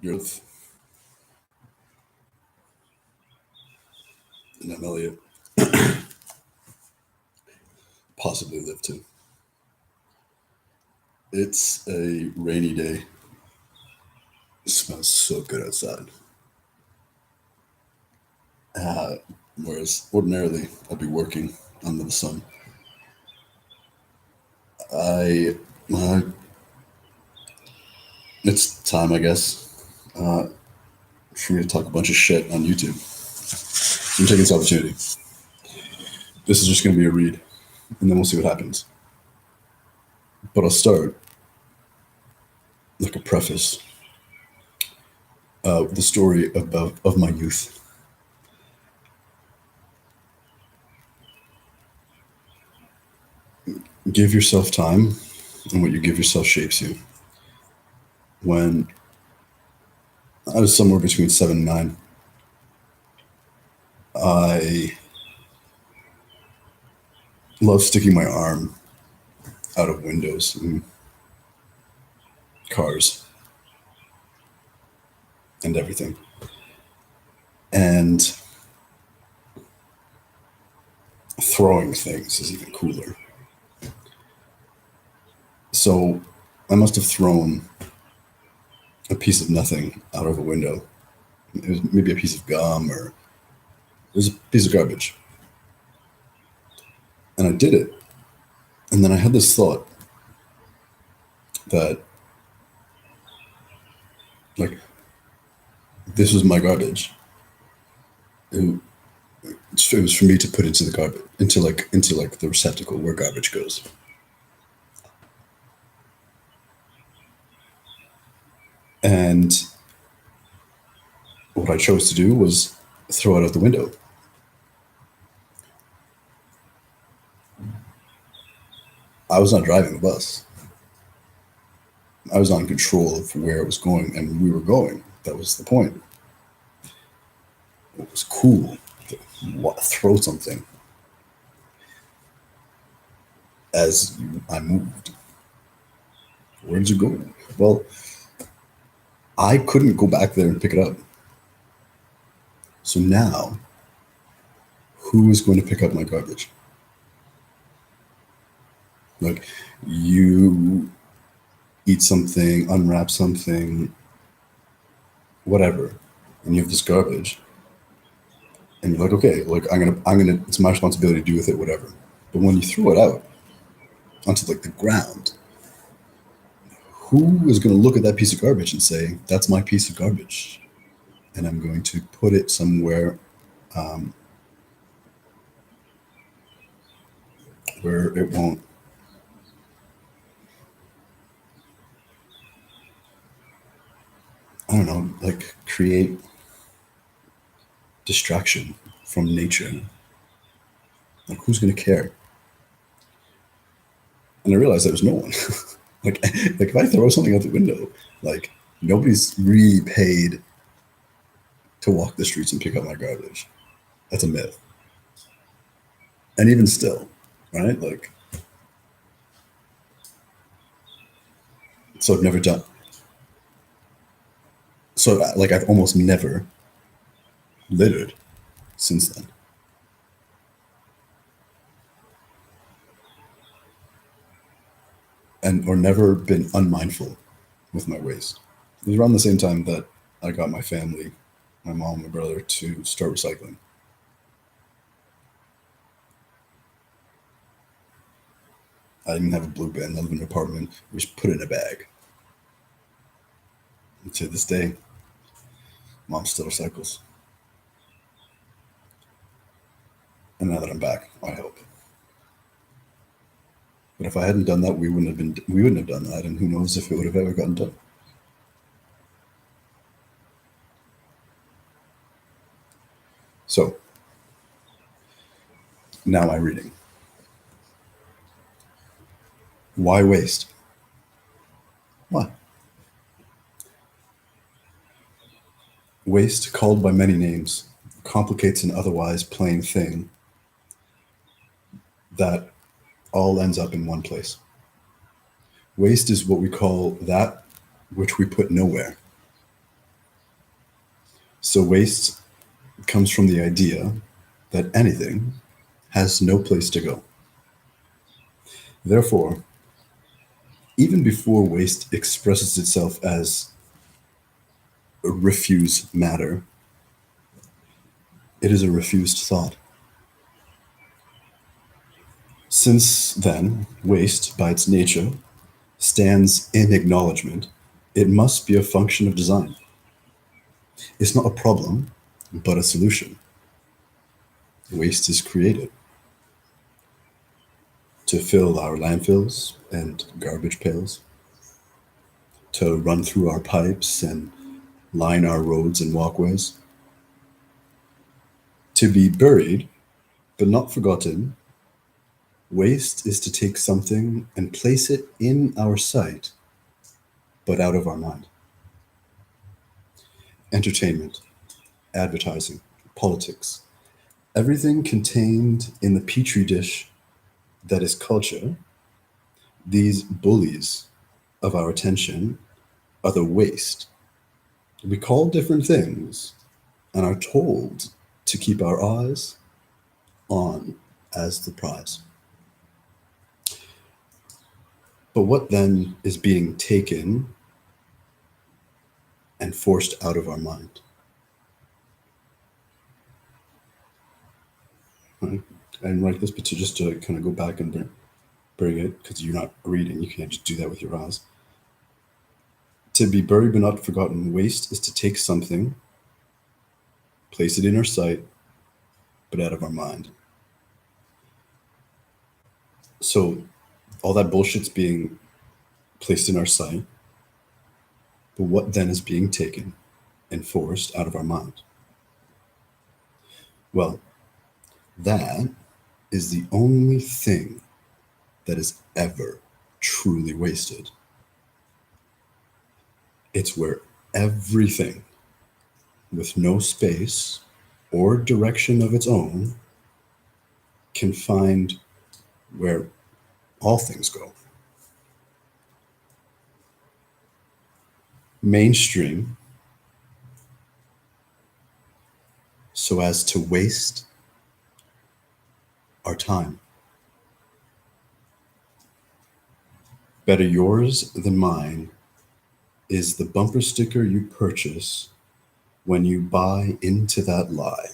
Earth, and I'm Elliot. Possibly live to. It's a rainy day. It smells so good outside. Uh, Whereas ordinarily I'd be working under the sun. I, uh, it's time, I guess, uh, for me to talk a bunch of shit on YouTube. So I'm taking this opportunity. This is just going to be a read, and then we'll see what happens. But I'll start like a preface. The story of my youth. Give yourself time, and what you give yourself shapes you. When I was somewhere between 7 and 9, I love sticking my arm out of windows and cars and everything. And throwing things is even cooler. So I must have thrown a piece of nothing out of a window. It was maybe a piece of gum, or it was a piece of garbage. And I did it. And then I had this thought that, like, this was my garbage. It, it was for me to put into the garbage, into the receptacle where garbage goes. And what I chose to do was throw it out the window. I was not driving the bus. I was not in control of where it was going, and we were going. That was the point. It was cool to throw something as I moved. Where did you go? Well, I couldn't go back there and pick it up. So now, who is going to pick up my garbage? Like, you eat something, unwrap something, whatever, and you have this garbage, and you're like, okay, like I'm gonna, it's my responsibility to do with it, whatever. But when you throw it out onto like the ground, who is going to look at that piece of garbage and say, that's my piece of garbage, and I'm going to put it somewhere where it won't, I don't know, like create distraction from nature. Like, who's going to care? And I realized there was no one. like if I throw something out the window, like, nobody's really paid to walk the streets and pick up my garbage. That's a myth. And even still, right? Like, so I've never done. So like I've almost never littered since then. And or never been unmindful with my waste. It was around the same time that I got my family, my mom, my brother, to start recycling. I didn't have a blue bin. I live in an apartment. We just put it in a bag. And to this day, mom still recycles. And now that I'm back, I hope. But if I hadn't done that, we wouldn't have done that, and who knows if it would have ever gotten done. So, now my reading. Why waste? Why? Waste, called by many names, complicates an otherwise plain thing that all ends up in one place. Waste is what we call that which we put nowhere. So waste comes from the idea that anything has no place to go. Therefore, even before waste expresses itself as a refuse matter, it is a refused thought. Since then, waste, by its nature, stands in acknowledgement, it must be a function of design. It's not a problem, but a solution. Waste is created to fill our landfills and garbage pails, to run through our pipes and line our roads and walkways, to be buried but not forgotten. Waste is to take something and place it in our sight, but out of our mind. Entertainment, advertising, politics, everything contained in the petri dish that is culture, these bullies of our attention are the waste. We call different things and are told to keep our eyes on as the prize. But what then is being taken and forced out of our mind? Right? I didn't write this, but just to kind of go back and bring it, because you're not reading, you can't just do that with your eyes. To be buried but not forgotten, waste is to take something, place it in our sight, but out of our mind. So all that bullshit's being placed in our sight, but what then is being taken and forced out of our mind? Well, that is the only thing that is ever truly wasted. It's where everything with no space or direction of its own can find where all things go. Mainstream, so as to waste our time. Better yours than mine is the bumper sticker you purchase when you buy into that lie.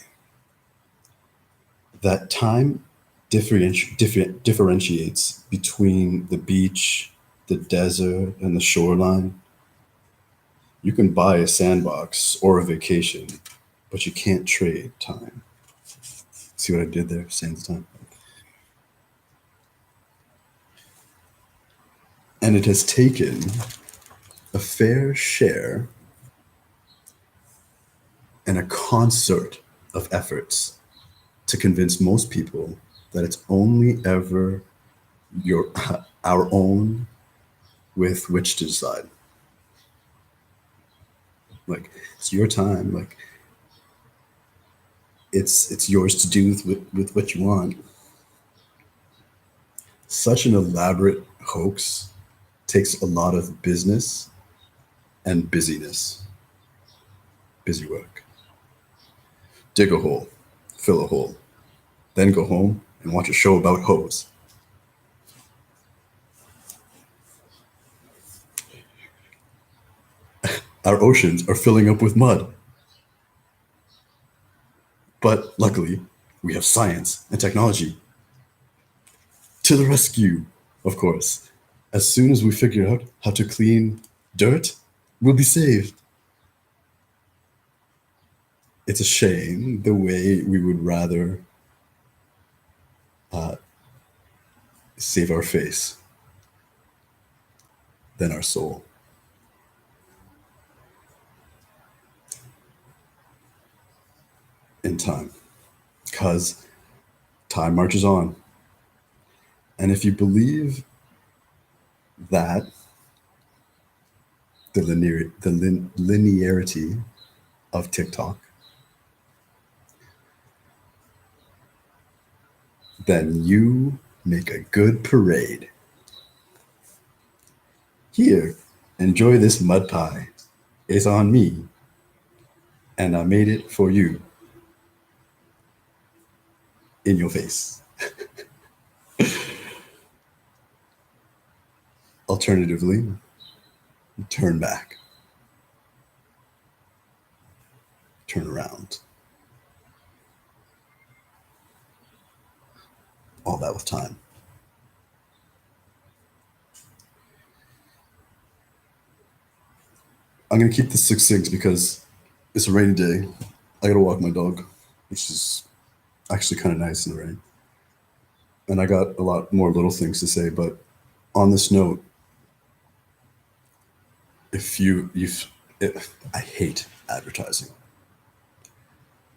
That time differentiates between the beach, the desert, and the shoreline. You can buy a sandbox or a vacation, but you can't trade time. See what I did there? Sands time. And it has taken a fair share and a concert of efforts to convince most people that it's only ever our own with which to decide. Like, it's your time. Like, it's yours to do with what you want. Such an elaborate hoax takes a lot of business and busyness. Busy work. Dig a hole, fill a hole, then go home and watch a show about hoes. Our oceans are filling up with mud. But luckily, we have science and technology to the rescue, of course. As soon as we figure out how to clean dirt, we'll be saved. It's a shame the way we would rather save our face than our soul. In time, because time marches on. And if you believe that the linearity of TikTok, then you make a good parade. Here, enjoy this mud pie. It's on me. and I made it for you in your face. Alternatively, turn back, turn around. All that with time. I'm gonna keep this succinct because it's a rainy day. I gotta walk my dog, which is actually kind of nice in the rain. And I got a lot more little things to say, but on this note, if I hate advertising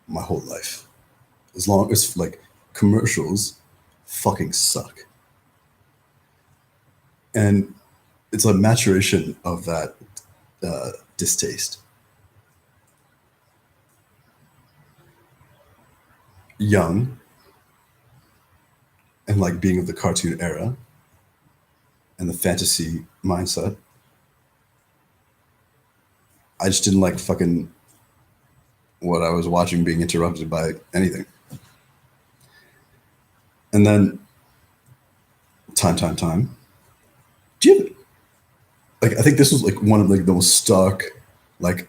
my whole life. As long as like commercials fucking suck. And it's a maturation of that distaste. Young and like being of the cartoon era and the fantasy mindset, I just didn't like fucking what I was watching being interrupted by anything. And then time. Do you have, like I think this was like one of like the most stark like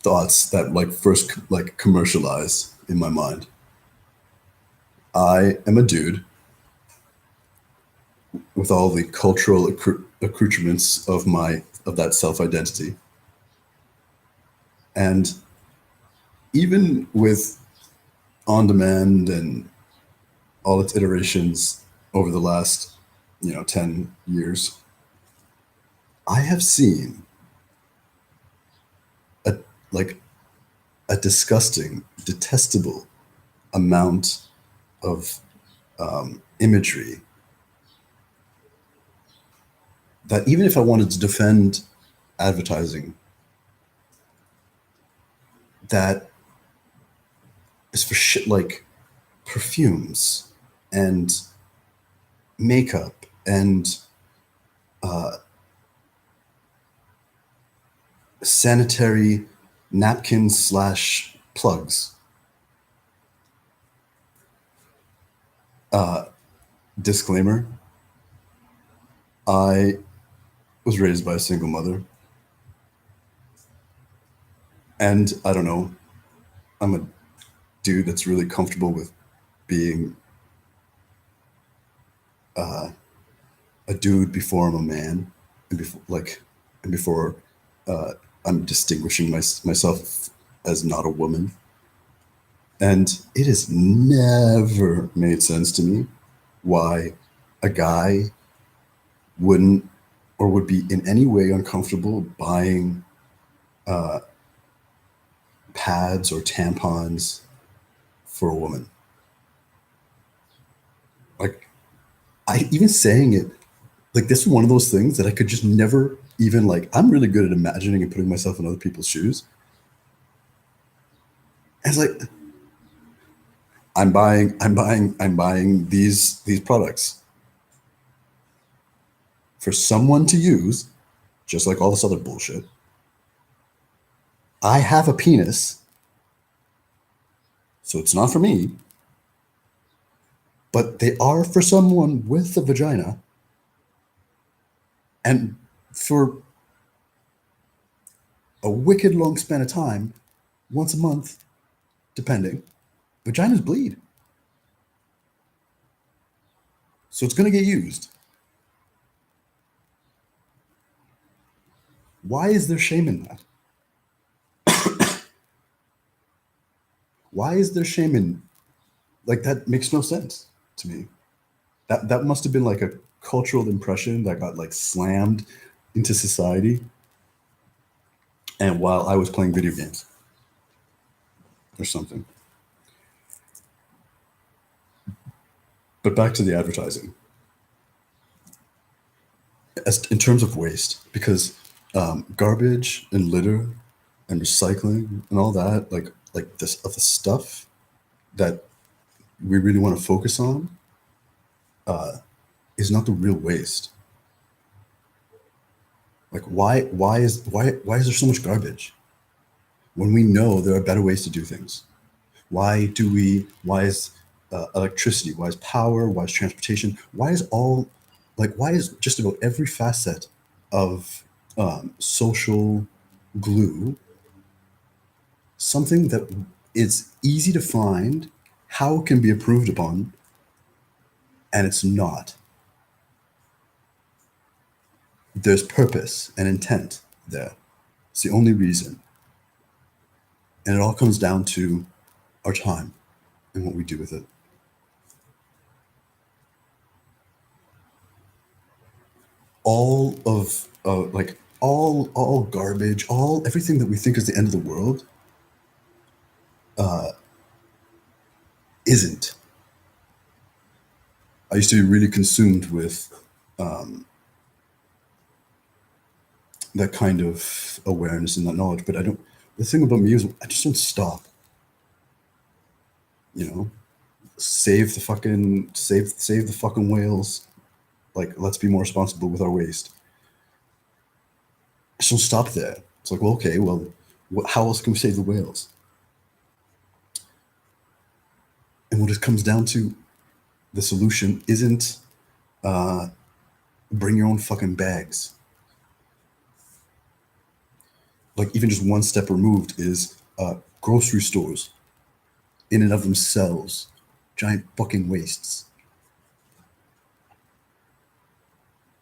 thoughts that like first like commercialized in my mind. I am a dude with all the cultural accoutrements of that self identity, and even with on demand and all its iterations over the last 10 years, I have seen a like a disgusting, detestable amount of imagery that even if I wanted to defend advertising, that is for shit like perfumes and makeup and sanitary napkins slash plugs. Disclaimer: I was raised by a single mother, and I don't know. I'm a dude that's really comfortable with being a dude before I'm a man, and before uh, I'm distinguishing myself as not a woman. And it has never made sense to me why a guy wouldn't or would be in any way uncomfortable buying pads or tampons for a woman. Like, I even saying it, like, this is one of those things that I could just never even like. I'm really good at imagining and putting myself in other people's shoes. And it's like, I'm buying these products for someone to use, just like all this other bullshit. I have a penis, so it's not for me, but they are for someone with a vagina. And for a wicked long span of time, once a month, depending, vaginas bleed. So it's going to get used. Why is there shame in that? Why is there shame in, like, that makes no sense to me. That must have been like a cultural impression that got like slammed into society. And while I was playing video games or something. But back to the advertising. As in terms of waste, because garbage and litter and recycling and all that, like this of the stuff that we really want to focus on, is not the real waste. Like why is there so much garbage? when we know there are better ways to do things? Why is electricity, why is power, why is transportation, why is all, like, why is just about every facet of social glue something that is easy to find, how it can be improved upon, and it's not? There's purpose and intent there. It's the only reason. And it all comes down to our time and what we do with it. All of like all garbage, all everything that we think is the end of the world isn't. I used to be really consumed with that kind of awareness and that knowledge, but I don't. The thing about me is I just don't stop. You know, save the fucking whales. Like, let's be more responsible with our waste. I just don't stop there. It's like, well, okay, well, how else can we save the whales? And what it comes down to, the solution isn't bring your own fucking bags. Like, even just one step removed is grocery stores in and of themselves giant fucking wastes.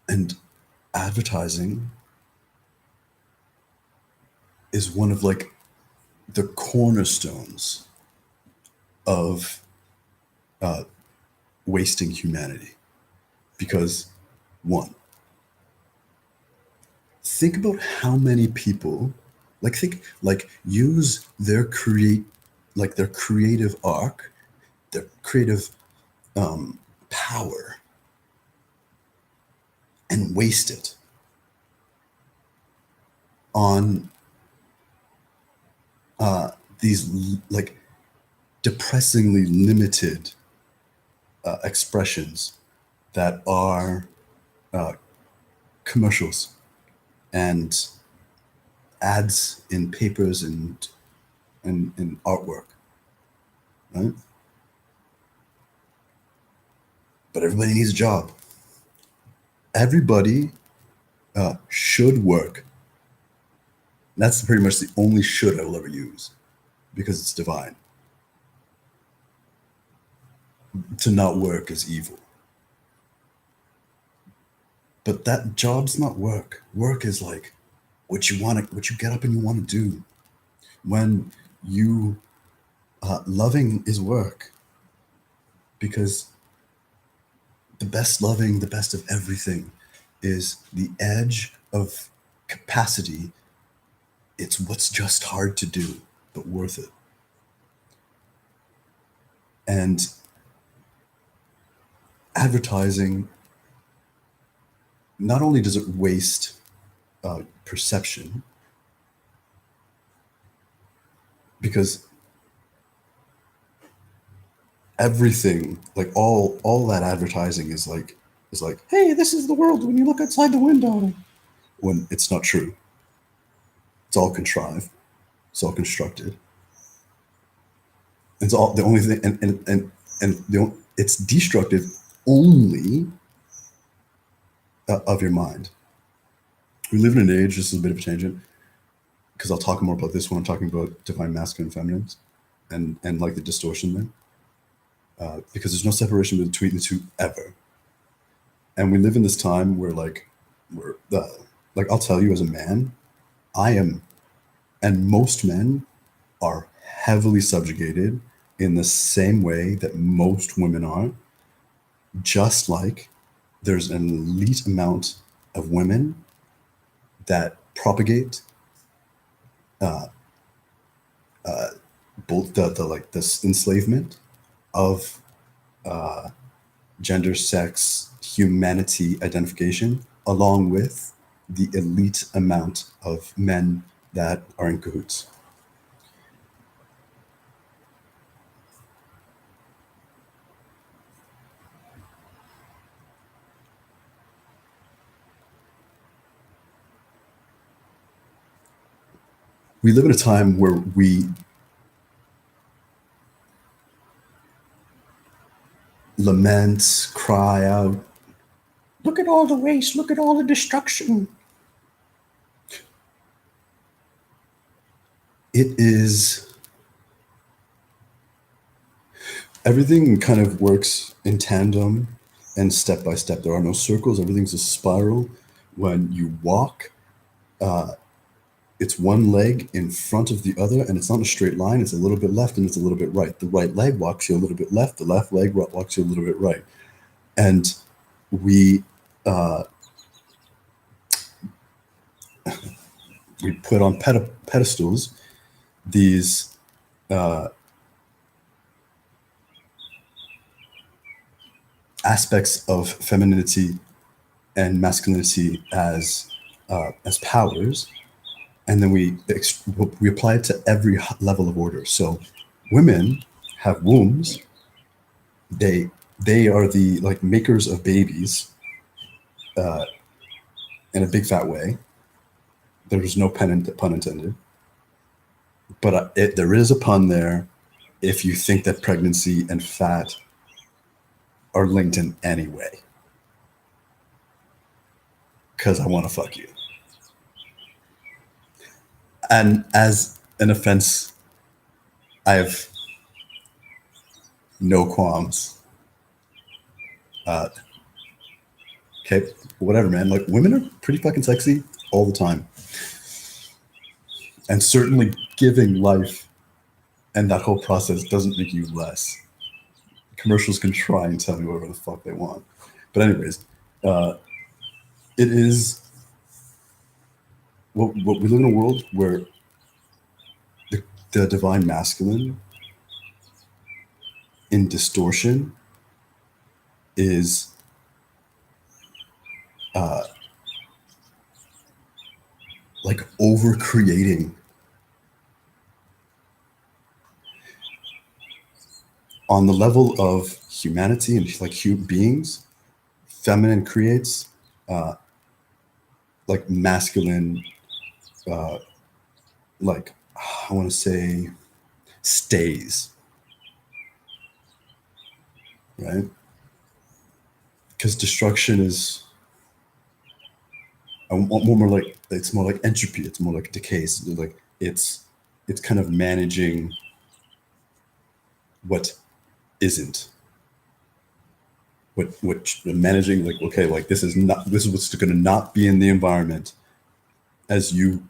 And advertising is one of, like, the cornerstones of wasting humanity. Because, one, think about how many people, use their creative arc, their creative power, and waste it on these, like, depressingly limited expressions that are commercials and ads in papers and artwork, right? But everybody needs a job. Everybody should work. That's pretty much the only should I will ever use because it's divine. To not work is evil. But that job's not work. Work is like what you get up and you want to do. When you loving is work, because the best loving, the best of everything, is the edge of capacity. It's what's just hard to do, but worth it. And advertising, not only does it waste perception, because everything, like all that advertising is like, hey, this is the world when you look outside the window. When it's not true. It's all contrived. It's all constructed. It's all the only thing, it's destructive only of your mind. We live in an age. This is a bit of a tangent because I'll talk more about this when I'm talking about divine masculine and feminines, and like the distortion there, because there's no separation between the two ever. And we live in this time where, like, like, I'll tell you, as a man, I am, and most men are heavily subjugated in the same way that most women are. Just like there's an elite amount of women that propagate both the like this enslavement of gender, sex, humanity identification, along with the elite amount of men that are in cahoots. we live in a time where we lament, cry out, look at all the waste, look at all the destruction. It is, everything kind of works in tandem and step by step. There are no circles, everything's a spiral. When you walk, it's one leg in front of the other, and it's not a straight line. It's a little bit left and it's a little bit right. The right leg walks you a little bit left, the left leg walks you a little bit right. And we we put on pedestals these aspects of femininity and masculinity as powers, and then we apply it to every level of order. So women have wombs. They are the like makers of babies in a big fat way. There's no pun intended, but there is a pun there if you think that pregnancy and fat are linked in any way. Because I want to fuck you. And as an offense, I have no qualms. Okay, whatever, man. Like, women are pretty fucking sexy all the time. And certainly giving life and that whole process doesn't make you less. Commercials can try and tell me whatever the fuck they want. But anyways, it is what we live in a world where the divine masculine in distortion is like over creating on the level of humanity and like human beings. Feminine creates like masculine like I want to say stays, right? Because destruction is more like, it's more like entropy, it's more like decay. It's like it's kind of managing what isn't, what managing, like, okay, like this is what's going to not be in the environment as you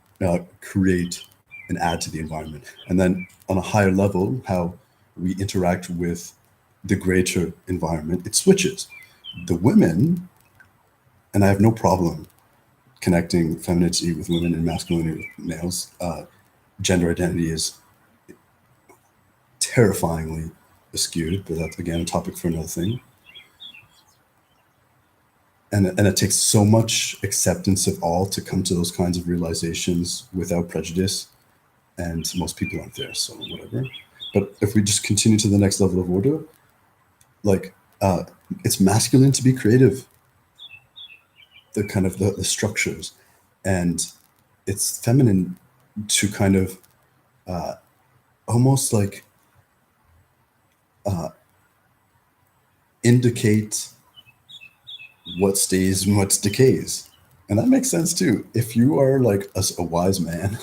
create and add to the environment. And then on a higher level, how we interact with the greater environment, it switches. The women, and I have no problem connecting femininity with women and masculinity with males. Gender identity is terrifyingly skewed, but that's again a topic for another thing. And it takes so much acceptance of all to come to those kinds of realizations without prejudice, and most people aren't there, so whatever. But if we just continue to the next level of order, like it's masculine to be creative, the kind of the structures, and it's feminine to kind of almost like indicate what stays and what decays. And that makes sense too. If you are like a wise man,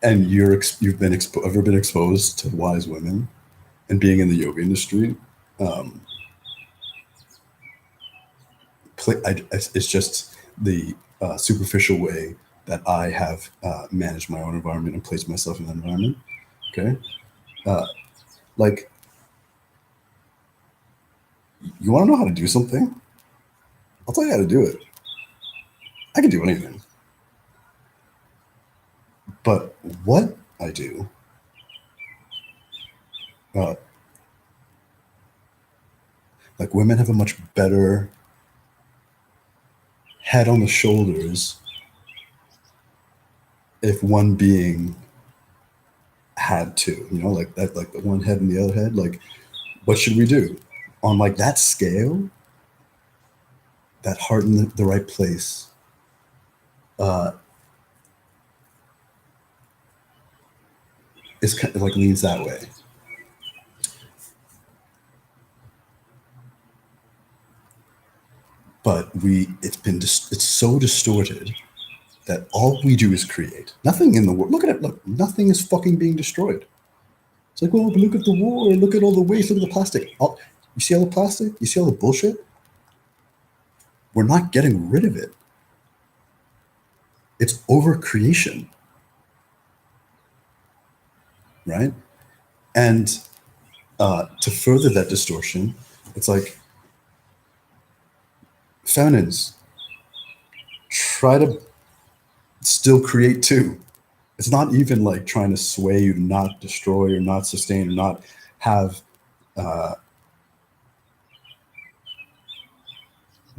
and you've been ever been exposed to wise women, and being in the yoga industry, it's just the superficial way that I have managed my own environment and placed myself in that environment. Okay, like, you want to know how to do something? I'll tell you how to do it. I can do anything. But what I do, like, women have a much better head on the shoulders if one being had to, like that, like the one head and the other head, like, what should we do? On like that scale, that heart in the right place, is kind of like leans that way. But it's so distorted that all we do is create. Nothing in the world. Look at it. Look, nothing is fucking being destroyed. It's like, well, look at the war. Look at all the waste. Look at the plastic. You see all the plastic? You see all the bullshit? We're not getting rid of it. It's over creation, right? And to further that distortion, it's like, feminines, try to still create too. It's not even like trying to sway you to not destroy or not sustain or not have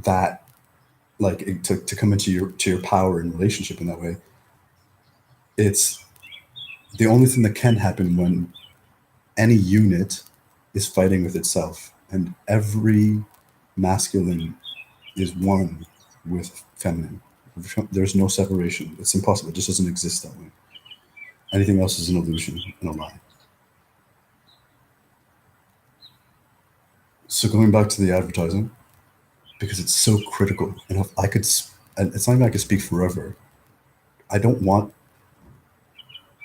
that, like, to come into your power and relationship in that way. It's the only thing that can happen when any unit is fighting with itself, and every masculine is one with feminine. There's no separation. It's impossible. It just doesn't exist that way. Anything else is an illusion and a lie. So going back to the advertising, because it's so critical, and if I could, and it's not even I could speak forever. I don't want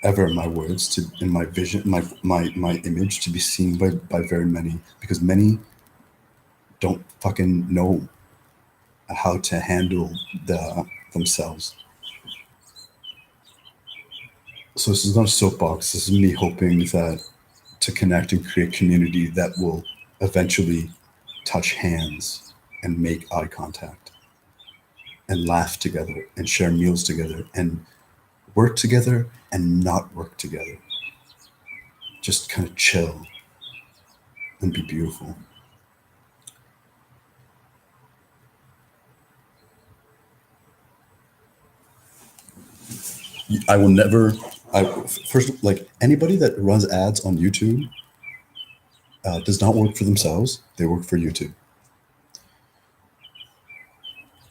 ever my words to, in my vision, my image to be seen by very many, because many don't fucking know how to handle themselves. So this is not a soapbox. This is me hoping that to connect and create community that will eventually touch hands and make eye contact and laugh together and share meals together and work together and not work together. Just kind of chill and be beautiful. I will never. First, like, anybody that runs ads on YouTube does not work for themselves. They work for YouTube,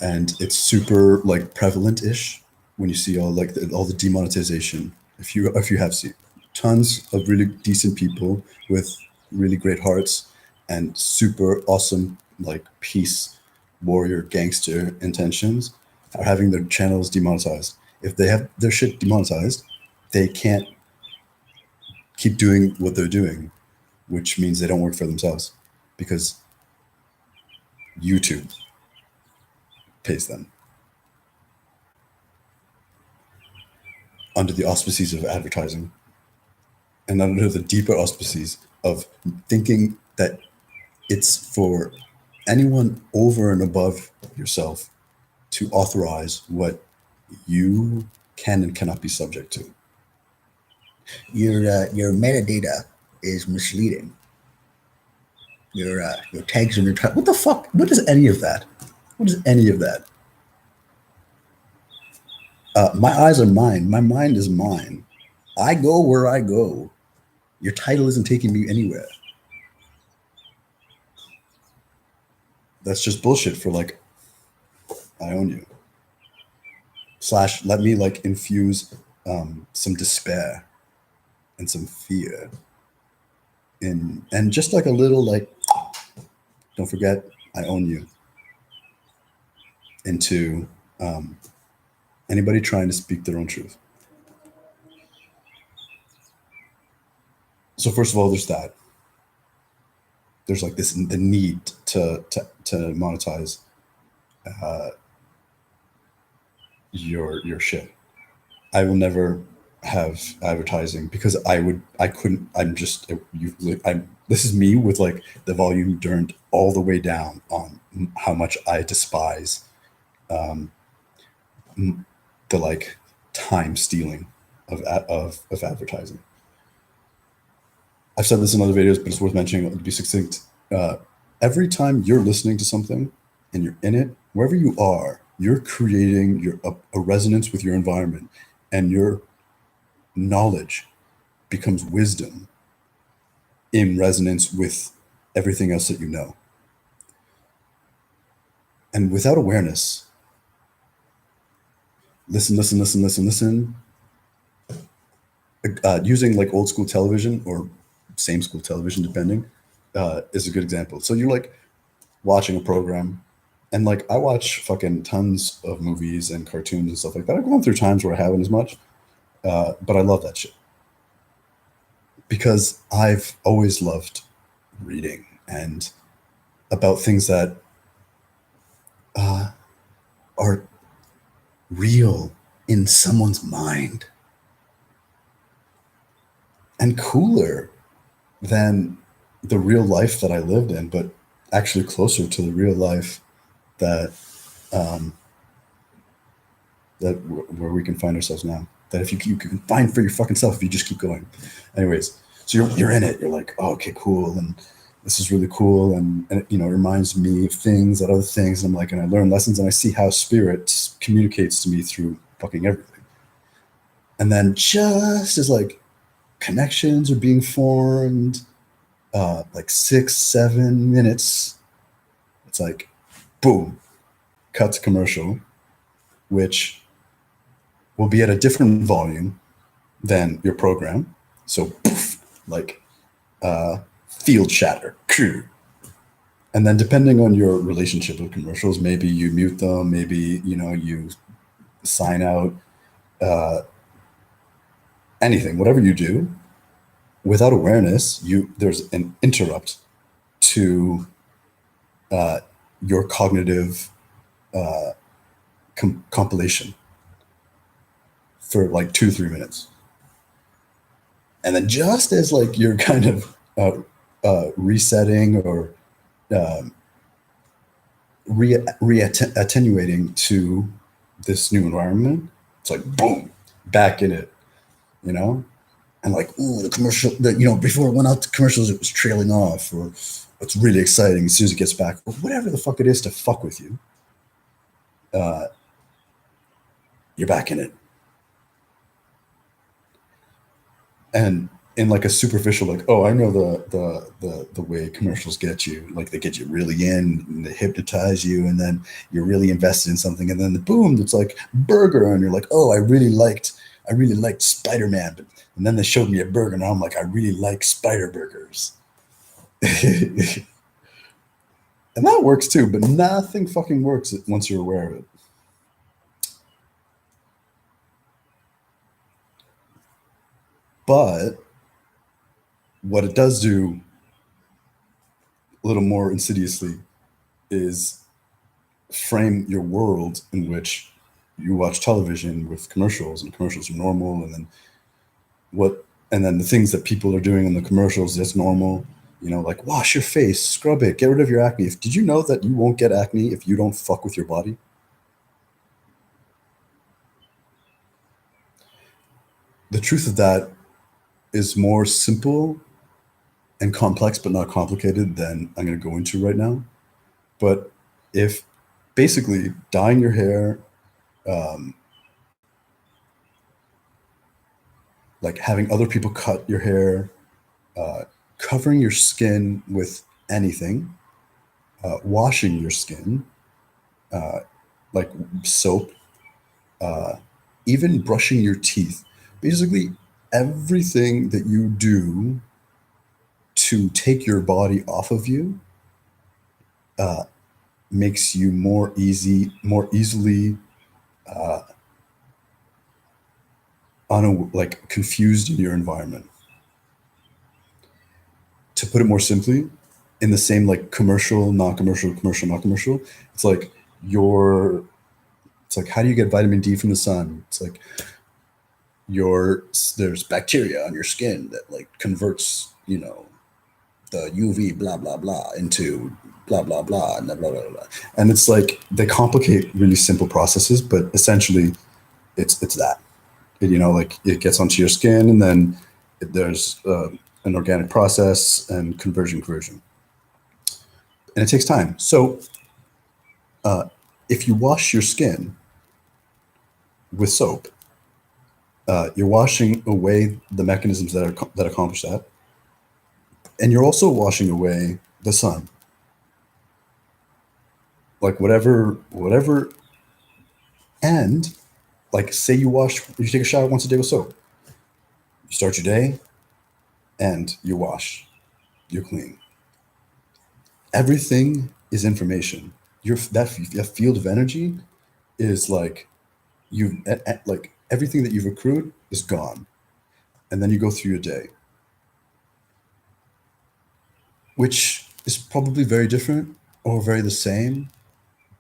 and it's super like prevalent-ish when you see all the demonetization. If you have seen tons of really decent people with really great hearts and super awesome, like, peace warrior gangster intentions, are having their channels demonetized. If they have their shit demonetized, they can't keep doing what they're doing, which means they don't work for themselves, because YouTube pays them under the auspices of advertising and under the deeper auspices of thinking that it's for anyone over and above yourself to authorize what you can and cannot be subject to. Your metadata is misleading. Your tags and your What the fuck? What is any of that? What is any of that? My eyes are mine. My mind is mine. I go where I go. Your title isn't taking me anywhere. That's just bullshit for, like, I own you. / let me, like, infuse some despair and some fear in, and just like a little, like, don't forget, I own you, into anybody trying to speak their own truth. So first of all, there's that. There's like the need to monetize your shit. I will never have advertising because I couldn't. This is me with, like, the volume turned all the way down on how much I despise the, like, time stealing of advertising. I've said this in other videos, but it's worth mentioning to be succinct. Every time you're listening to something and you're in it, wherever you are, you're creating a resonance with your environment, and your knowledge becomes wisdom in resonance with everything else that you know. And without awareness, listen, using like old school television or same school television, depending, is a good example. So you're like watching a program, and like I watch fucking tons of movies and cartoons and stuff like that. I've gone through times where I haven't as much, but I love that shit because I've always loved reading and about things that are real in someone's mind and cooler than the real life that I lived in, but actually closer to the real life that um, where we can find ourselves now. That if you can find for your fucking self if you just keep going. Anyways, so you're in it. You're like, oh, okay, cool, and this is really cool, and it, you know, it reminds me of things, that other things. And I'm like, and I learn lessons, and I see how spirit communicates to me through fucking everything. And then just as like connections are being formed, like 6 7 minutes, it's like, boom, cut to commercial, which will be at a different volume than your program. So, poof, like field shatter. And then depending on your relationship with commercials, maybe you mute them, maybe, you know, you sign out, uh, anything, whatever you do, without awareness, there's an interrupt to your cognitive compilation for like 2 3 minutes. And then just as like you're kind of resetting or um, attenuating to this new environment, it's like boom, back in it, you know. And like, ooh, the commercial, you know, before it went out to commercials, it was trailing off, or it's really exciting as soon as it gets back, or whatever the fuck it is to fuck with you. Uh, you're back in it. And in like a superficial, like, oh, I know the way commercials get you, like they get you really in and they hypnotize you, and then you're really invested in something, and then the boom, it's like burger, and you're like, oh, I really liked Spider-Man, and then they showed me a burger, and I'm like, I really like spider burgers. And that works too, but nothing fucking works once you're aware of it. But what it does do a little more insidiously is frame your world in which you watch television with commercials, and commercials are normal, and then what and then the things that people are doing in the commercials, that's normal, you know, like wash your face, scrub it, get rid of your acne. Did you know that you won't get acne if you don't fuck with your body? The truth of that is more simple and complex but not complicated than I'm going to go into right now. But if basically dyeing your hair, um, like having other people cut your hair, uh, covering your skin with anything, washing your skin, uh, like soap, uh, even brushing your teeth. Basically, everything that you do to take your body off of you uh, makes you more easily uh, like confused in your environment. To put it more simply, in the same like commercial, non-commercial, commercial, not commercial, it's like your it's like, how do you get vitamin D from the sun? It's like there's bacteria on your skin that like converts, you know, the UV blah blah blah into blah blah blah and blah blah blah, blah. And it's like they complicate really simple processes, but essentially it's that. You know, like it gets onto your skin, and then there's an organic process and conversion, and it takes time. So uh, if you wash your skin with soap, you're washing away the mechanisms that accomplish that, and you're also washing away the sun. like whatever. And like, say you take a shower once a day with soap. You start your day, and you wash, you're clean. Everything is information. That field of energy is like like everything that you've accrued is gone, and then you go through your day, which is probably very different or very the same.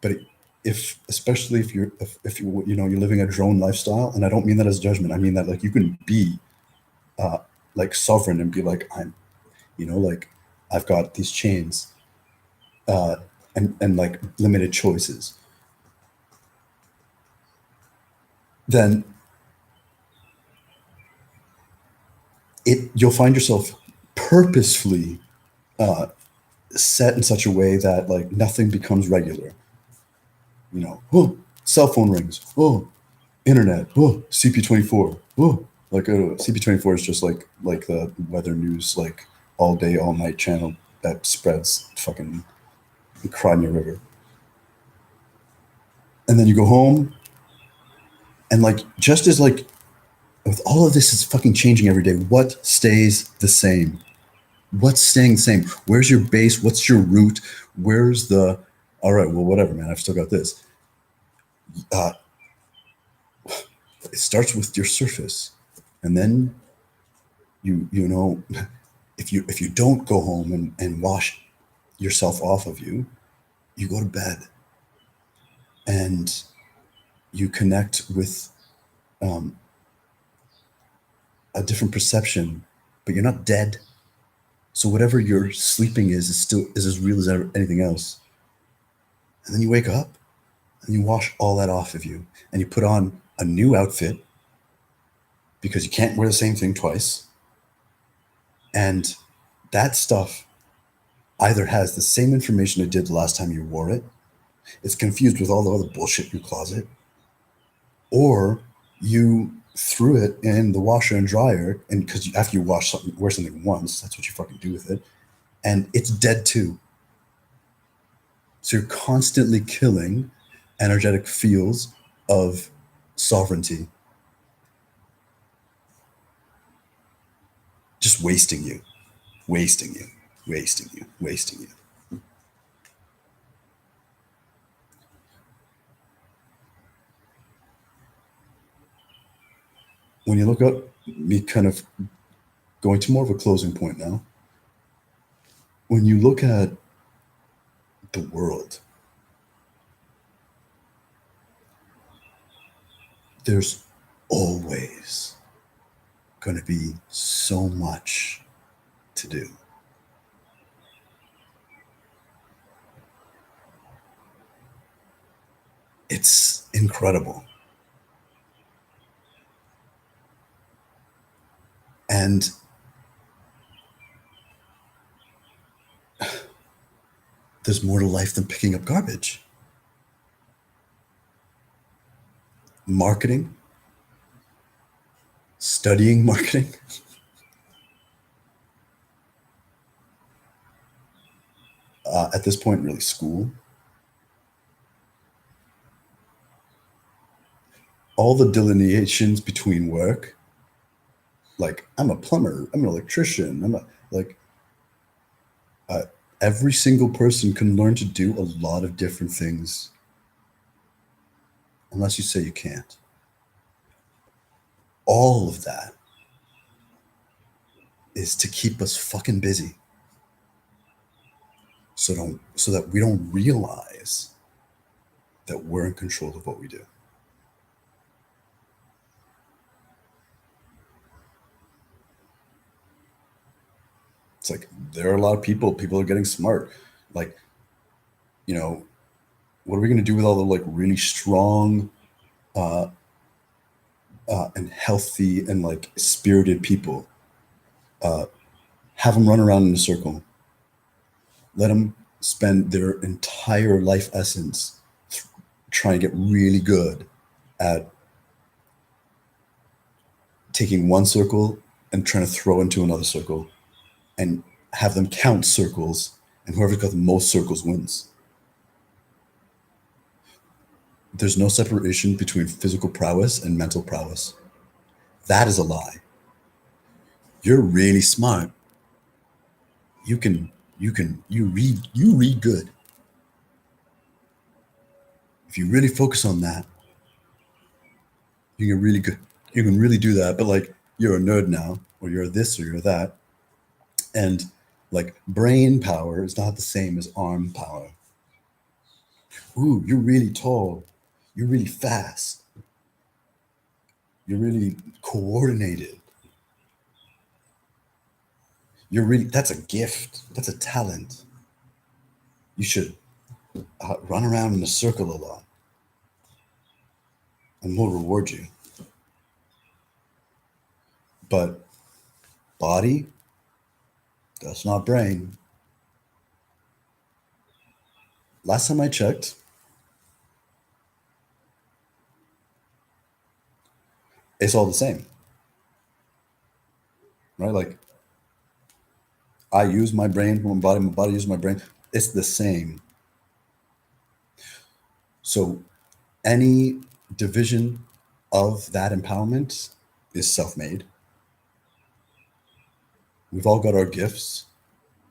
But if especially if you're living a drone lifestyle, and I don't mean that as judgment, I mean that like you can be uh, like sovereign and be like, I'm, like I've got these chains, uh, and like limited choices, then you'll find yourself purposefully uh, set in such a way that like nothing becomes regular. Oh, cell phone rings. Oh, internet. Oh, CP24. Oh, like CP24 is just like the weather news, like all day, all night channel that spreads fucking Crimea River. And then you go home, and like just as like with all of this is fucking changing every day, what stays the same? What's staying the same? Where's your base? What's your root? Where's the all right, well, whatever, man. I've still got this. Uh, it starts with your surface, and then you know if you don't go home and wash yourself off of you, you go to bed and you connect with um, a different perception, but you're not dead. So whatever you're sleeping is still is as real as anything else. And then you wake up and you wash all that off of you, and you put on a new outfit because you can't wear the same thing twice. And that stuff either has the same information it did the last time you wore it, it's confused with all the other bullshit in your closet, or you threw it in the washer and dryer, and because after you wear something once, that's what you fucking do with it, and it's dead too. So you're constantly killing energetic fields of sovereignty, just wasting you, wasting you, wasting you, wasting you. When you look up, me kind of going to more of a closing point now. When you look at the world, there's always going to be so much to do. It's incredible. And there's more to life than picking up garbage. Marketing, studying marketing, at this point, really school. All the delineations between work, like I'm a plumber, I'm an electrician, I'm a, like uh, every single person can learn to do a lot of different things, unless you say you can't. All of that is to keep us fucking busy, so that we don't realize that we're in control of what we do. It's like there are a lot of people are getting smart. Like, what are we going to do with all the like really strong uh, and healthy and like spirited people? Uh, have them run around in a circle. Let them spend their entire life essence trying to get really good at taking one circle and trying to throw into another circle, and have them count circles, and whoever's got the most circles wins. There's no separation between physical prowess and mental prowess. That is a lie. You're really smart. You read good. If you really focus on that, you can really good. You can really do that. But like you're a nerd now, or you're this, or you're that, and like brain power is not the same as arm power. Ooh, you're really tall. You're really fast. You're really coordinated. You're really, that's a gift. That's a talent. You should run around in a circle a lot and we'll reward you. But body, that's not brain. Last time I checked, it's all the same, right? Like I use my brain, my body uses my brain. It's the same. So any division of that empowerment is self-made. We've all got our gifts,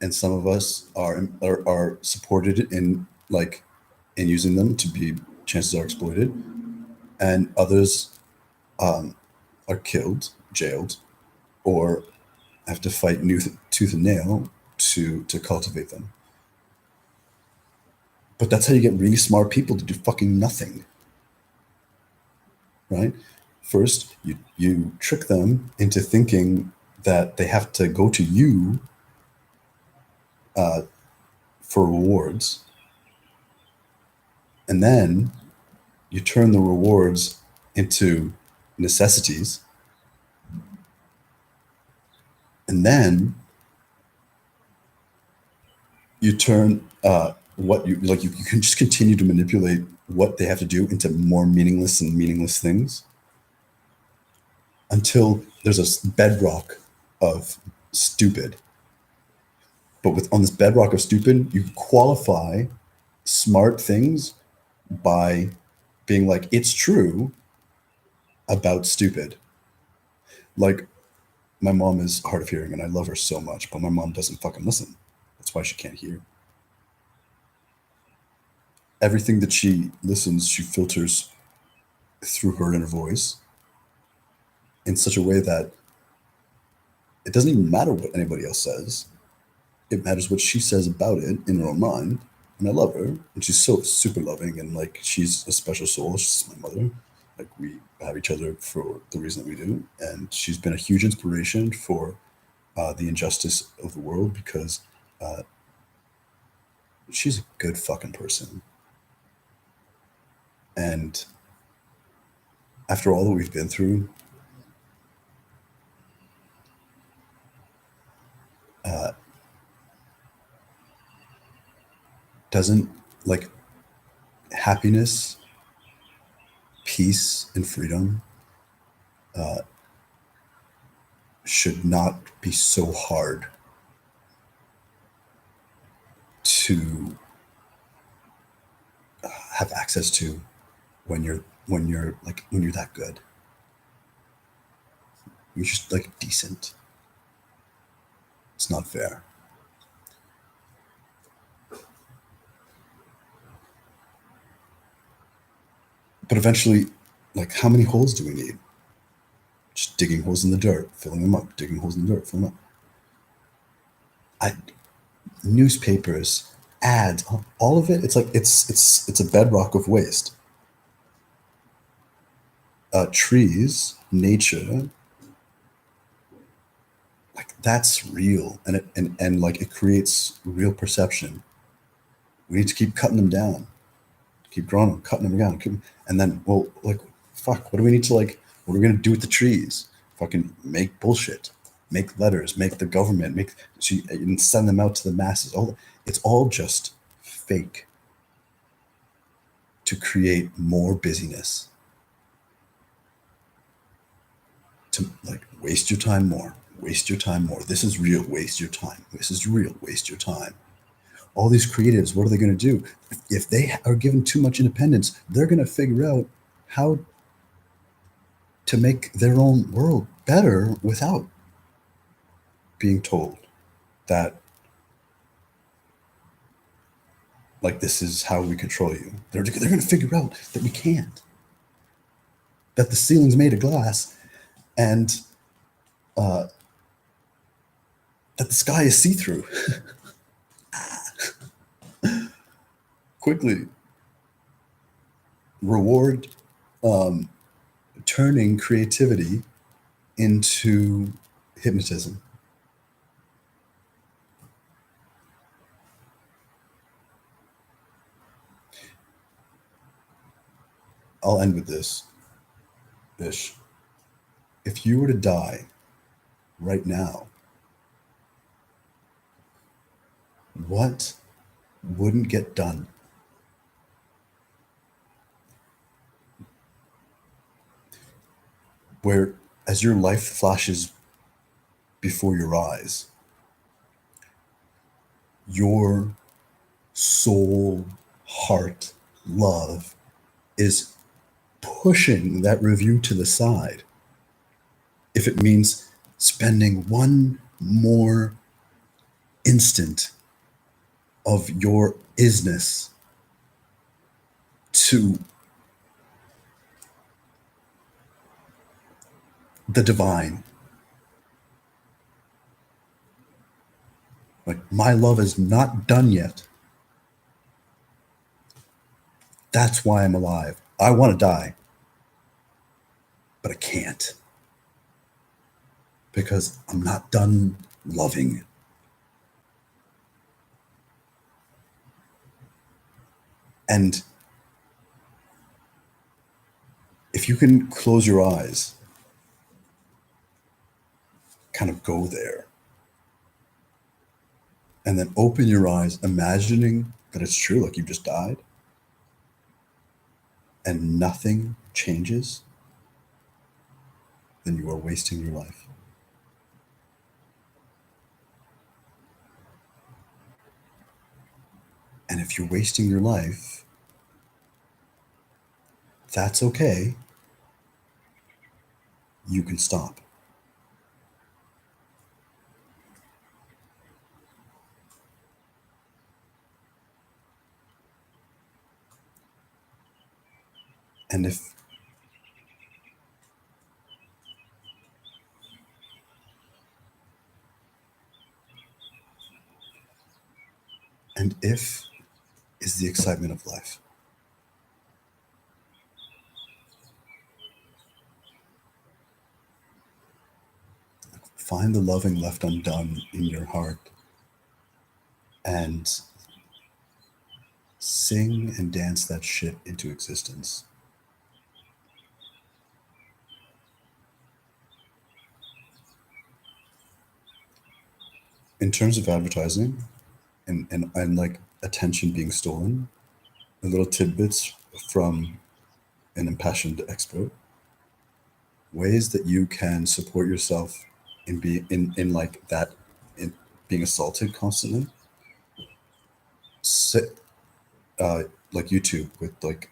and some of us are supported in like in using them to be chances are exploited, and others are killed, jailed, or have to fight tooth and nail to cultivate them. But that's how you get really smart people to do fucking nothing, right? First, you trick them into thinking that they have to go to you for rewards, and then you turn the rewards into necessities, and then you turn what you like. You can just continue to manipulate what they have to do into more meaningless things until there's a bedrock of stupid. But on this bedrock of stupid, you qualify smart things by being like, it's true about stupid. Like, my mom is hard of hearing and I love her so much, but my mom doesn't fucking listen. That's why she can't hear. Everything that she listens, she filters through her inner voice in such a way that it doesn't even matter what anybody else says. It matters what she says about it in her own mind. And I love her. And she's so super loving. And like, she's a special soul. She's my mother. Like, we have each other for the reason that we do. And she's been a huge inspiration for the injustice of the world because she's a good fucking person. And after all that we've been through, doesn't like happiness, peace, and freedom should not be so hard to have access to when you're that good. You're just like decent. It's not fair. But eventually, like, how many holes do we need? Just digging holes in the dirt, filling them up, digging holes in the dirt, filling them up. Newspapers, ads, all of it. It's like it's a bedrock of waste. Trees, nature, like that's real, and and like it creates real perception. We need to keep cutting them down, keep growing them, cutting them down, and then well, like fuck, what do we need to like? What are we gonna do with the trees? Fucking make bullshit, make letters, make the government, and send them out to the masses. It's all just fake to create more busyness, to like waste your time more, waste your time more. This is real, waste your time. This is real, waste your time. all these creatives, what are they going to do? If they are given too much independence, they're going to figure out how to make their own world better without being told that, like, this is how we control you. They're going to figure out that we can't, that the ceiling's made of glass, and that the sky is see-through. Quickly reward turning creativity into hypnotism. I'll end with this, Bish. If you were to die right now, what wouldn't get done? Where, as your life flashes before your eyes, your soul, heart, love is pushing that review to the side. If it means spending one more instant of your isness to the divine, like, my love is not done yet. That's why I'm alive. I want to die, but I can't, because I'm not done loving. And if you can close your eyes, kind of go there, and then open your eyes, imagining that it's true, like you just died, and nothing changes, then you are wasting your life. And if you're wasting your life, that's okay. You can stop. And if is the excitement of life. Find the loving left undone in your heart and sing and dance that shit into existence. In terms of advertising and like attention being stolen, a little tidbits from an impassioned expert, ways that you can support yourself in like that, in being assaulted constantly. Sit, like YouTube with like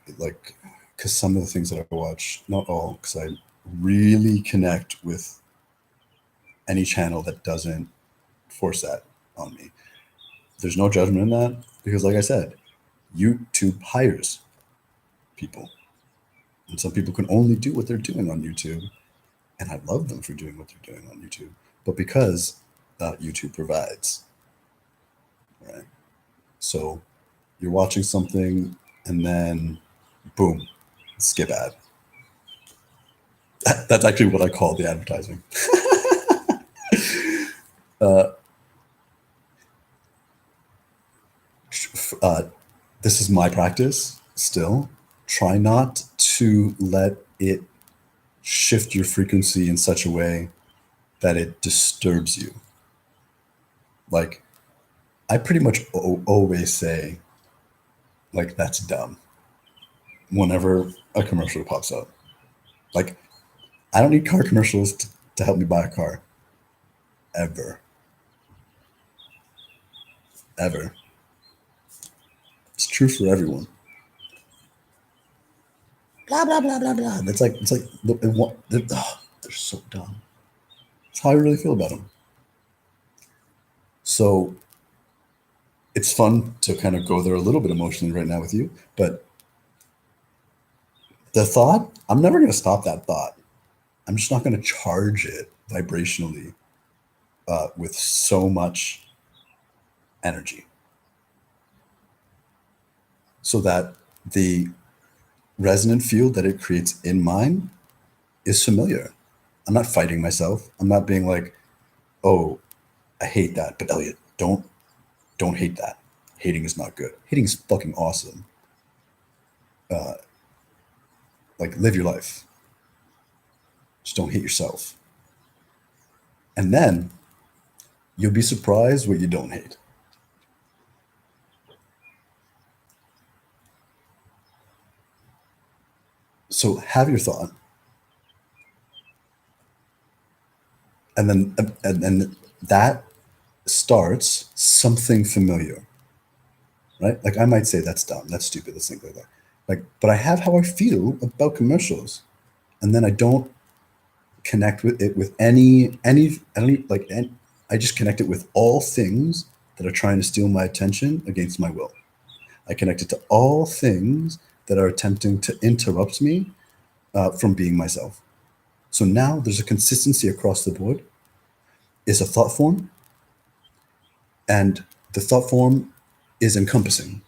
because some of the things that I watch, not all, because I really connect with any channel that doesn't force that on me. There's no judgment in that, because like I said, YouTube hires people, and some people can only do what they're doing on YouTube, and I love them for doing what they're doing on YouTube, but because YouTube provides, right? So you're watching something and then boom, skip ad. That's actually what I call the advertising. This is my practice still. Try not to let it shift your frequency in such a way that it disturbs you. Like, I pretty much always say, like, that's dumb whenever a commercial pops up. Like, I don't need car commercials to help me buy a car. Ever. Ever. true for everyone. Blah blah blah blah blah. It's like they're so dumb. That's how I really feel about them. So it's fun to kind of go there a little bit emotionally right now with you, but the thought, I'm never going to stop that thought. I'm just not going to charge it vibrationally with so much energy so that the resonant field that it creates in mine is familiar. I'm not fighting myself. I'm not being like, oh, I hate that. But Elliot, don't hate that. Hating is not good. Hating is fucking awesome. Like live your life. Just don't hate yourself. And then you'll be surprised what you don't hate. So have your thought. And then that starts something familiar, right? Like I might say that's dumb, that's stupid, let's think like that. Like, but I have how I feel about commercials, and then I don't connect with it with any I don't even, like any, I just connect it with all things that are trying to steal my attention against my will. I connect it to all things that are attempting to interrupt me from being myself. So now there's a consistency across the board. Is a thought form, and the thought form is encompassing.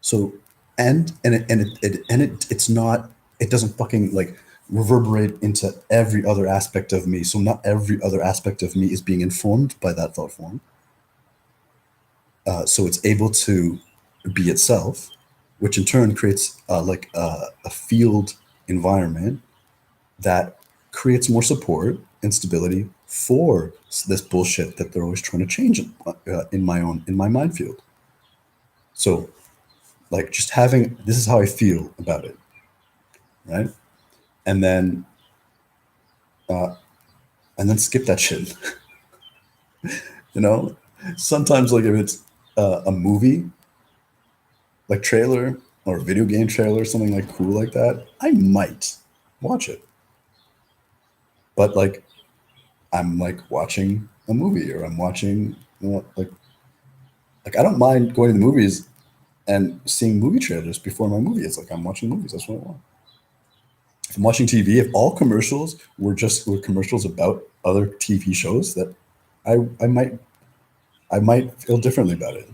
So it's not, it doesn't fucking like reverberate into every other aspect of me. So not every other aspect of me is being informed by that thought form. So it's able to be itself, which in turn creates a field environment that creates more support and stability for this bullshit that they're always trying to change in my mind field. So like just having, this is how I feel about it, right? And then skip that shit. You know, sometimes like if it's a movie like trailer or a video game trailer, something like cool like that, I might watch it. But like I'm like watching a movie, or I'm watching, like I don't mind going to the movies and seeing movie trailers before my movie. It's like I'm watching movies. That's what I want. If I'm watching TV, if all commercials were commercials about other TV shows, that I might feel differently about it.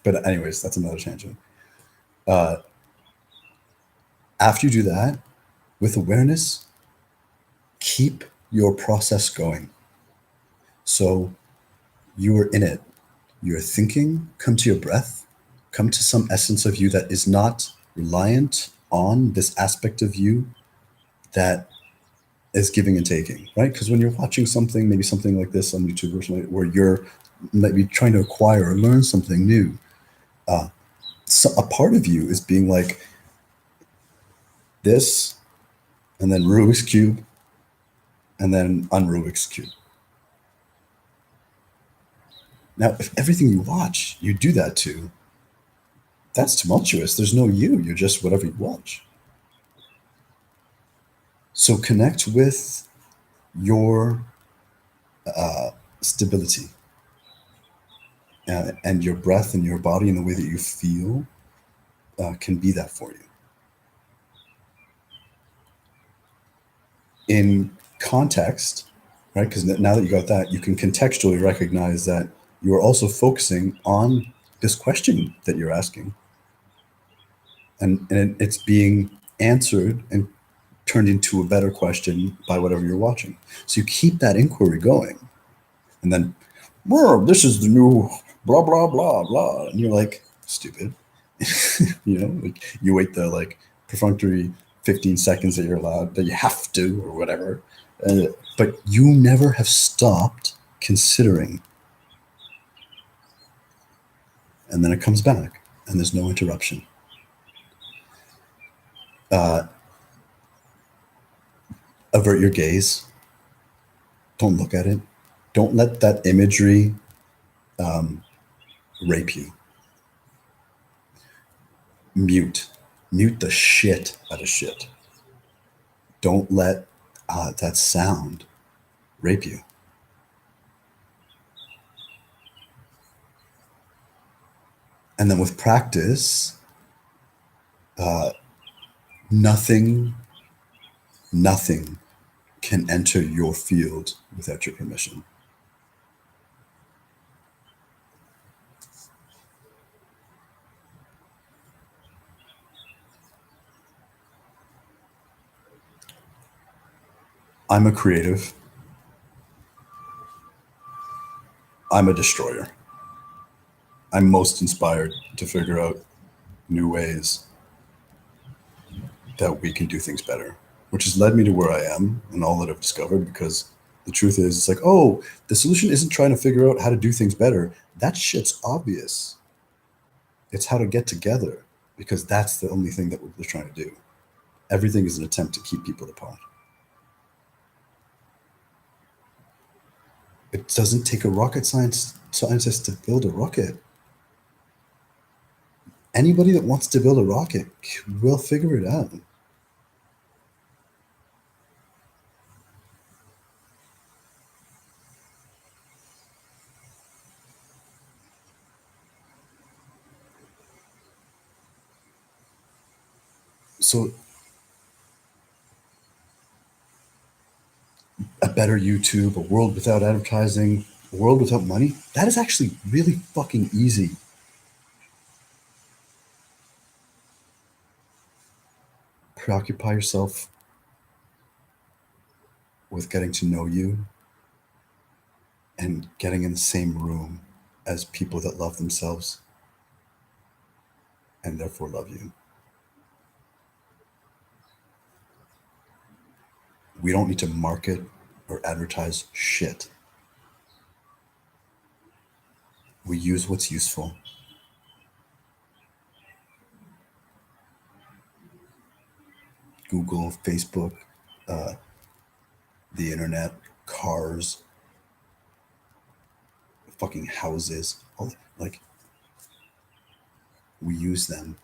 But anyways, that's another tangent. Uh, After you do that, with awareness, keep your process going. So you are in it. You're thinking, come to your breath, come to some essence of you that is not reliant on this aspect of you that is giving and taking, right? Because when you're watching something, maybe something like this on YouTube or something, where you're maybe trying to acquire or learn something new, so a part of you is being like this, and then Rubik's Cube, and then un-Rubik's Cube. Now, if everything you watch, you do that to, that's tumultuous. There's no you. You're just whatever you watch. So connect with your stability and your breath and your body and the way that you feel can be that for you. In context, right? Because now that you got that, you can contextually recognize that you are also focusing on this question that you're asking. And it's being answered and turned into a better question by whatever you're watching. So you keep that inquiry going. And then, this is the new blah, blah, blah, blah. And you're like, stupid. Like you wait the like perfunctory 15 seconds that you're allowed, that you have to, or whatever. But you never have stopped considering. And then it comes back, and there's no interruption. Avert your gaze. Don't look at it. Don't let that imagery rape you. Mute the shit out of shit. Don't let that sound rape you. And then with practice, nothing can enter your field without your permission. I'm a creative. I'm a destroyer. I'm most inspired to figure out new ways that we can do things better, which has led me to where I am and all that I've discovered. Because the truth is, it's like, oh, the solution isn't trying to figure out how to do things better. That shit's obvious. It's how to get together, because that's the only thing that we're trying to do. Everything is an attempt to keep people apart. It doesn't take a rocket scientist to build a rocket. Anybody that wants to build a rocket will figure it out. So a better YouTube, a world without advertising, a world without money, that is actually really fucking easy. Preoccupy yourself with getting to know you and getting in the same room as people that love themselves and therefore love you. We don't need to market or advertise shit. We use what's useful. Google, Facebook, the internet, cars, fucking houses, all, like, we use them.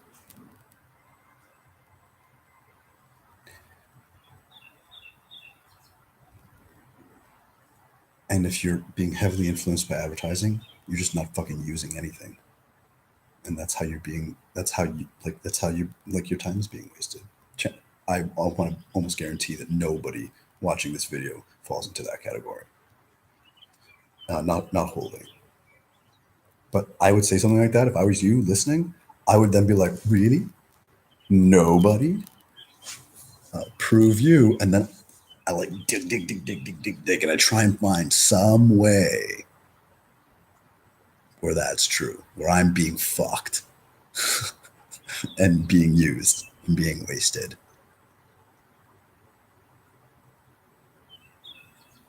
And if you're being heavily influenced by advertising, you're just not fucking using anything. And that's how you're being, that's how you, like, your time is being wasted. I want to almost guarantee that nobody watching this video falls into that category. Not wholly. But I would say something like that if I was you listening. I would then be like, really? Nobody? Prove you. And then I like dig, and I try and find some way where that's true, where I'm being fucked and being used and being wasted.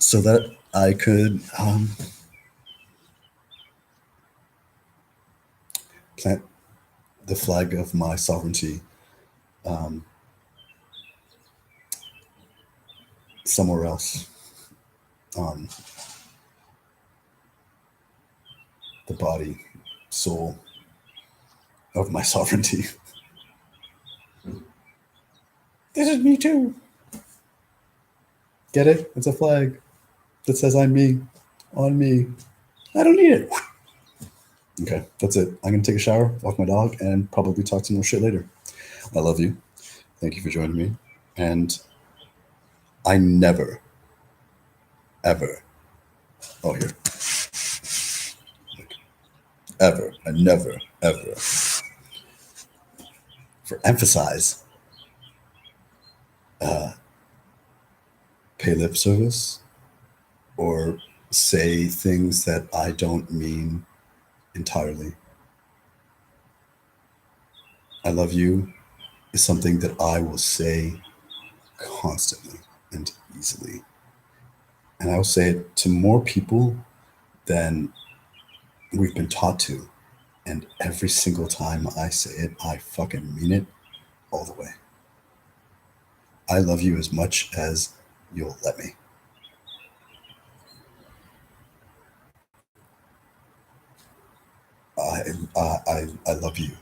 So that I could plant the flag of my sovereignty somewhere else on the body, soul of my sovereignty. This is me too. Get it? It's a flag that says I'm me, on me. I don't need it. Okay, that's it. I'm going to take a shower, walk my dog, and probably talk some more shit later. I love you. Thank you for joining me. And I never, ever, oh, here. Ever, I never, ever, for emphasize, pay lip service or say things that I don't mean entirely. I love you is something that I will say constantly and easily. And I will say it to more people than we've been taught to. And every single time I say it, I fucking mean it all the way. I love you as much as you'll let me. I love you.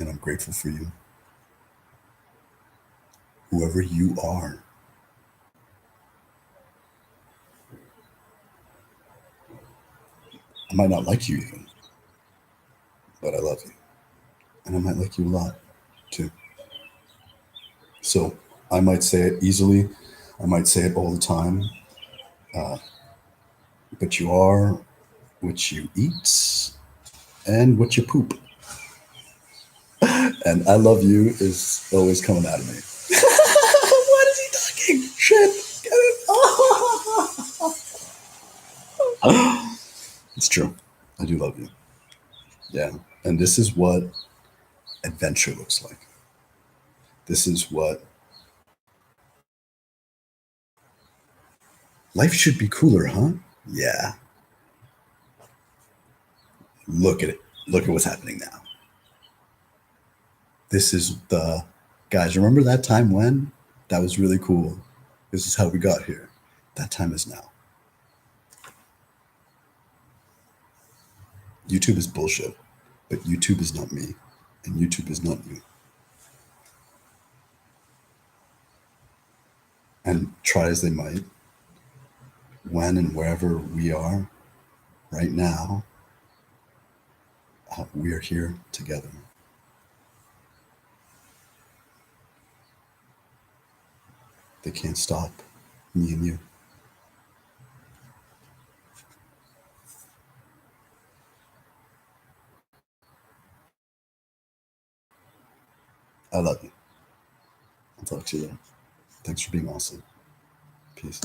And I'm grateful for you. Whoever you are. I might not like you even, but I love you. And I might like you a lot too. So I might say it easily. I might say it all the time. Uh, but you are what you eat and what you poop. And I love you is always coming out of me. What is he talking? Shit. Get it? It's true. I do love you. Yeah. And this is what adventure looks like. This is what life should be cooler, huh? Yeah. Look at it. Look at what's happening now. This is the guys. Remember that time when? That was really cool. This is how we got here. That time is now. YouTube is bullshit, but YouTube is not me, and YouTube is not you. And try as they might, when and wherever we are right now, we are here together. They can't stop me and you. I love you. I'll talk to you later. Thanks for being awesome. Peace.